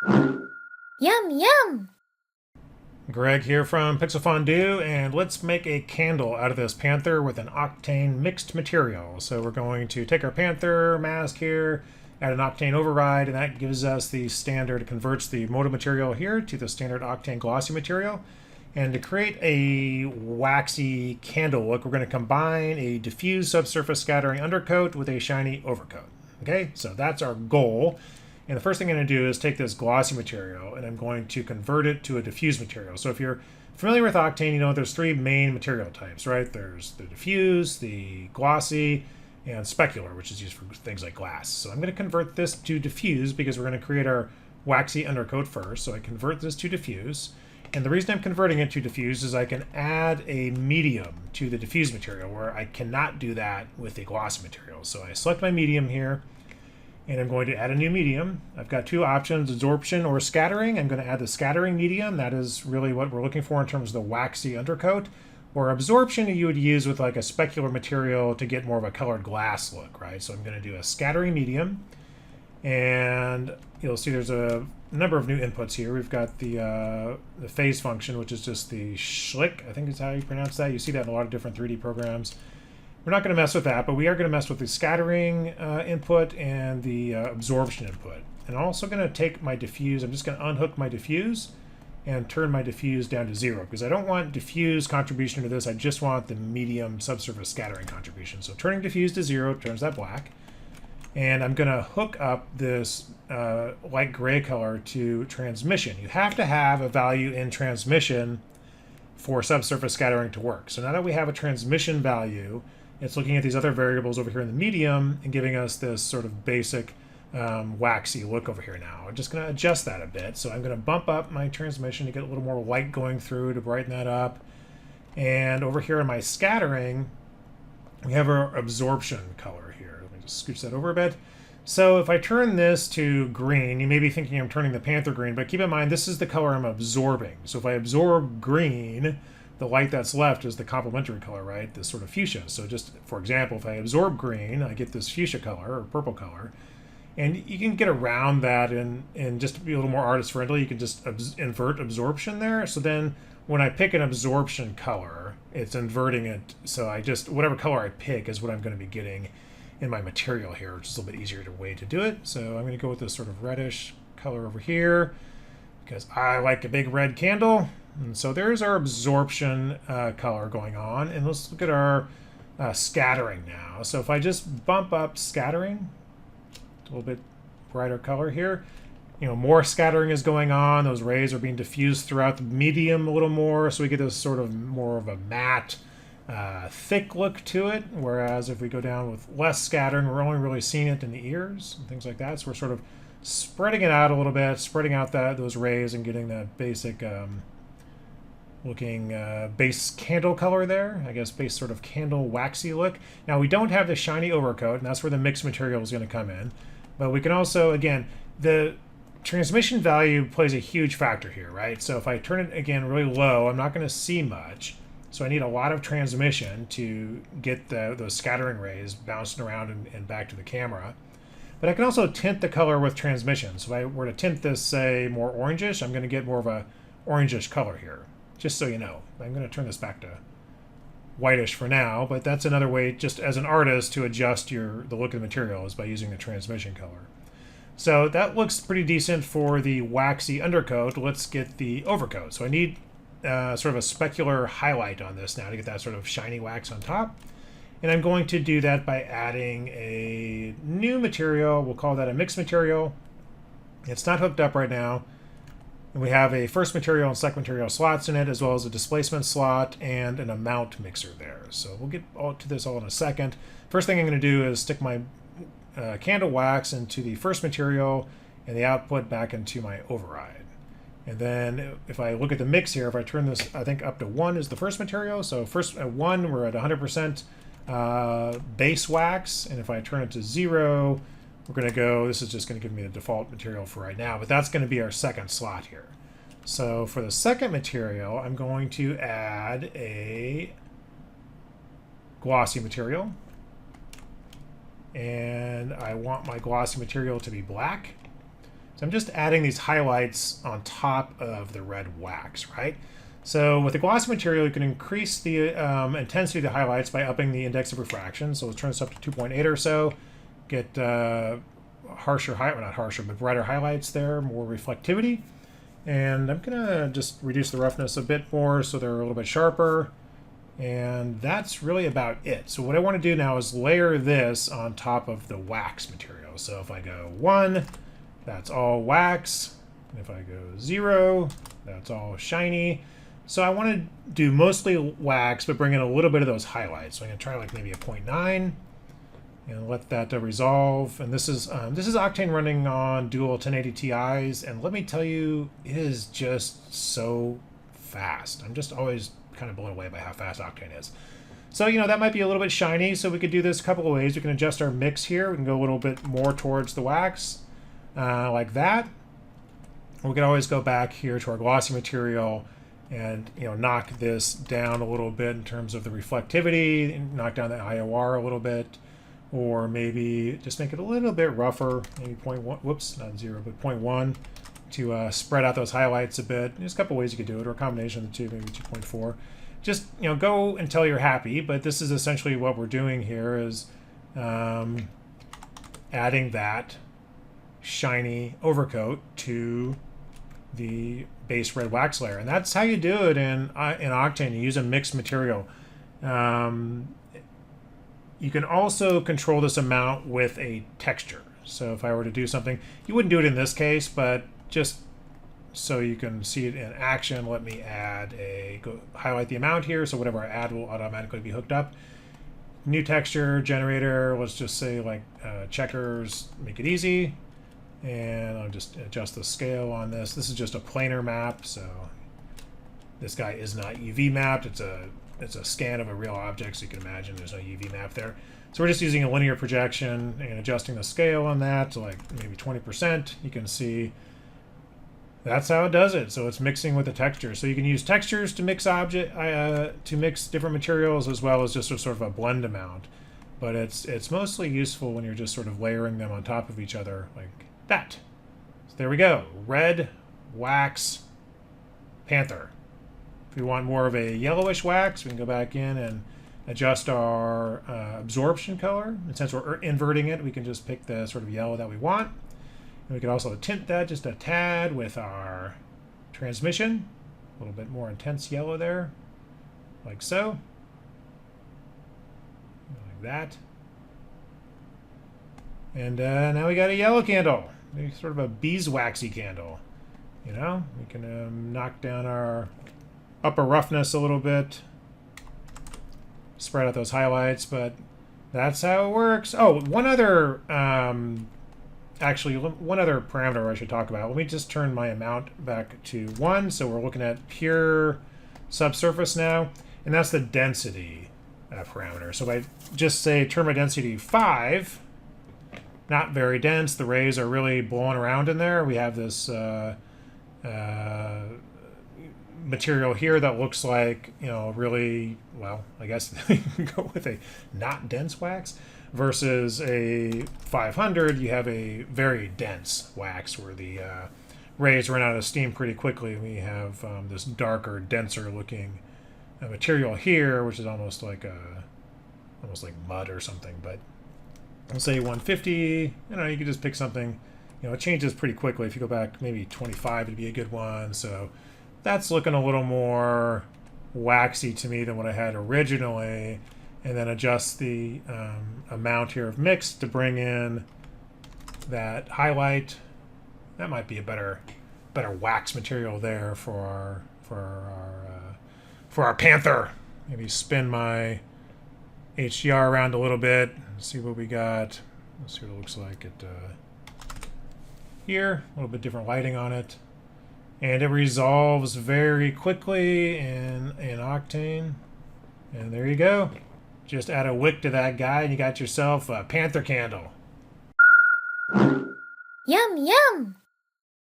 Yum, yum! Greg here from Pixel Fondue, and let's make a candle out of this panther with an octane mixed material. So we're going to take our panther mask here, add an octane override, and that gives us the standard, converts the MODO material here to the standard octane glossy material. And to create a waxy candle look, we're going to combine a diffuse subsurface scattering undercoat with a shiny overcoat. Okay, so that's our goal. And the first thing I'm going to do is take this glossy material and I'm going to convert it to a diffuse material. So if you're familiar with Octane, you know there's three main material types, right? There's the diffuse, the glossy, and specular, which is used for things like glass. So I'm going to convert this to diffuse because we're going to create our waxy undercoat first. So I convert this to diffuse. And the reason I'm converting it to diffuse is I can add a medium to the diffuse material where I cannot do that with the glossy material. So I select my medium here, and I'm going to add a new medium. I've got two options, absorption or scattering. I'm going to add the scattering medium. That is really what we're looking for in terms of the waxy undercoat. Or absorption you would use with like a specular material to get more of a colored glass look, right? So I'm going to do a scattering medium. And you'll see there's a number of new inputs here. We've got the phase function, which is just the schlick, I think is how you pronounce that. You see that in a lot of different 3D programs. We're not going to mess with that, but we are going to mess with the scattering input and the absorption input. And I'm also going to take my diffuse. I'm just going to unhook my diffuse and turn my diffuse down to 0 because I don't want diffuse contribution to this. I just want the medium subsurface scattering contribution. So turning diffuse to 0 turns that black. And I'm going to hook up this light gray color to transmission. You have to have a value in transmission for subsurface scattering to work. So now that we have a transmission value, it's looking at these other variables over here in the medium and giving us this sort of basic waxy look over here now. I'm just going to adjust that a bit. So I'm going to bump up my transmission to get a little more light going through to brighten that up. And over here in my scattering, we have our absorption color here. Let me just scooch that over a bit. So if I turn this to green, you may be thinking I'm turning the panther green, but keep in mind this is the color I'm absorbing. So if I absorb green, the light that's left is the complementary color, right? This sort of fuchsia. So just for example, if I absorb green, I get this fuchsia color or purple color. And you can get around that and just to be a little more artist friendly, you can just invert absorption there. So then when I pick an absorption color, it's inverting it. So I just, whatever color I pick is what I'm going to be getting in my material here, which is a little bit easier way to do it. So I'm going to go with this sort of reddish color over here because I like a big red candle. And so there's our absorption color going on. And let's look at our scattering now. So if I just bump up scattering, a little bit brighter color here, you know, more scattering is going on. Those rays are being diffused throughout the medium a little more. So we get this sort of more of a matte, thick look to it. Whereas if we go down with less scattering, we're only really seeing it in the ears and things like that. So we're sort of spreading it out a little bit, spreading out those rays and getting that basic looking base candle color there. I guess base sort of candle waxy look. Now we don't have the shiny overcoat, and that's where the mixed material is going to come in. But we can also, again, the transmission value plays a huge factor here, right? So if I turn it again really low, I'm not going to see much. So I need a lot of transmission to get those scattering rays bouncing around and back to the camera. But I can also tint the color with transmission. So if I were to tint this, say, more orangish, I'm going to get more of a orangish color here. Just so you know. I'm going to turn this back to whitish for now, but that's another way, just as an artist, to adjust the look of the material is by using the transmission color. So that looks pretty decent for the waxy undercoat. Let's get the overcoat. So I need sort of a specular highlight on this now to get that sort of shiny wax on top. And I'm going to do that by adding a new material. We'll call that a mixed material. It's not hooked up right now. And we have a first material and second material slots in it, as well as a displacement slot and an amount mixer there. So we'll get to this all in a second. First thing I'm going to do is stick my candle wax into the first material and the output back into my override. And then if I look at the mix here, if I turn this, I think up to 1 is the first material. So first at 1, we're at 100% base wax. And if I turn it to 0, we're going to go, this is just going to give me the default material for right now, but that's going to be our second slot here. So for the second material, I'm going to add a glossy material. And I want my glossy material to be black. So I'm just adding these highlights on top of the red wax, right? So with the glossy material, you can increase the intensity of the highlights by upping the index of refraction. So let's turn this up to 2.8 or so. Get harsher, well, not harsher, but brighter highlights there, more reflectivity. And I'm gonna just reduce the roughness a bit more so they're a little bit sharper. And that's really about it. So what I want to do now is layer this on top of the wax material. So if I go 1, that's all wax. And if I go 0, that's all shiny. So I want to do mostly wax, but bring in a little bit of those highlights. So I'm going to try like maybe a 0.9 and let that resolve. And this is Octane running on dual 1080 Ti's. And let me tell you, it is just so fast. I'm just always kind of blown away by how fast Octane is. So, you know, that might be a little bit shiny. So we could do this a couple of ways. We can adjust our mix here. We can go a little bit more towards the wax like that. Or we can always go back here to our glossy material and, you know, knock this down a little bit in terms of the reflectivity, and knock down the IOR a little bit, or maybe just make it a little bit rougher, maybe 0.1, whoops, not 0, but 0.1 to spread out those highlights a bit. There's a couple ways you could do it, or a combination of the two, maybe 2.4. Just, you know, go until you're happy, but this is essentially what we're doing here is adding that shiny overcoat to the base red wax layer, and that's how you do it in Octane. You use a mixed material. You can also control this amount with a texture. So if I were to do something, you wouldn't do it in this case, but just so you can see it in action, let me highlight the amount here. So whatever I add will automatically be hooked up. New texture generator. Let's just say like checkers. Make it easy. And I'll just adjust the scale on this. This is just a planar map, so this guy is not UV mapped. It's a scan of a real object, so you can imagine there's no UV map there. So we're just using a linear projection and adjusting the scale on that to like maybe 20%. You can see that's how it does it. So it's mixing with the texture. So you can use textures to mix different materials, as well as just a sort of a blend amount. But it's mostly useful when you're just sort of layering them on top of each other like that. So there we go. Red wax panther. If we want more of a yellowish wax, we can go back in and adjust our absorption color. And since we're inverting it, we can just pick the sort of yellow that we want. And we can also tint that just a tad with our transmission. A little bit more intense yellow there, like so. Like that. And now we got a yellow candle. Maybe sort of a beeswaxy candle. You know, we can knock down our upper roughness a little bit. Spread out those highlights, but that's how it works. Oh, one other parameter I should talk about. Let me just turn my amount back to 1. So we're looking at pure subsurface now. And that's the density parameter. So if I just say turn my density 5, not very dense. The rays are really blowing around in there. We have this material here that looks like, you know, really, well, I guess you can go with a not dense wax versus a 500. You have a very dense wax where the rays run out of steam pretty quickly. We have this darker, denser looking material here, which is almost like mud or something, but I'll say 150. You know, you can just pick something. You know, it changes pretty quickly. If you go back maybe 25, it'd be a good one. So that's looking a little more waxy to me than what I had originally. And then adjust the amount here of mix to bring in that highlight. That might be a better wax material there for our panther. Maybe spin my HDR around a little bit. See what we got. Let's see what it looks like here. A little bit different lighting on it. And it resolves very quickly in Octane. And there you go. Just add a wick to that guy and you got yourself a panther candle. Yum, yum!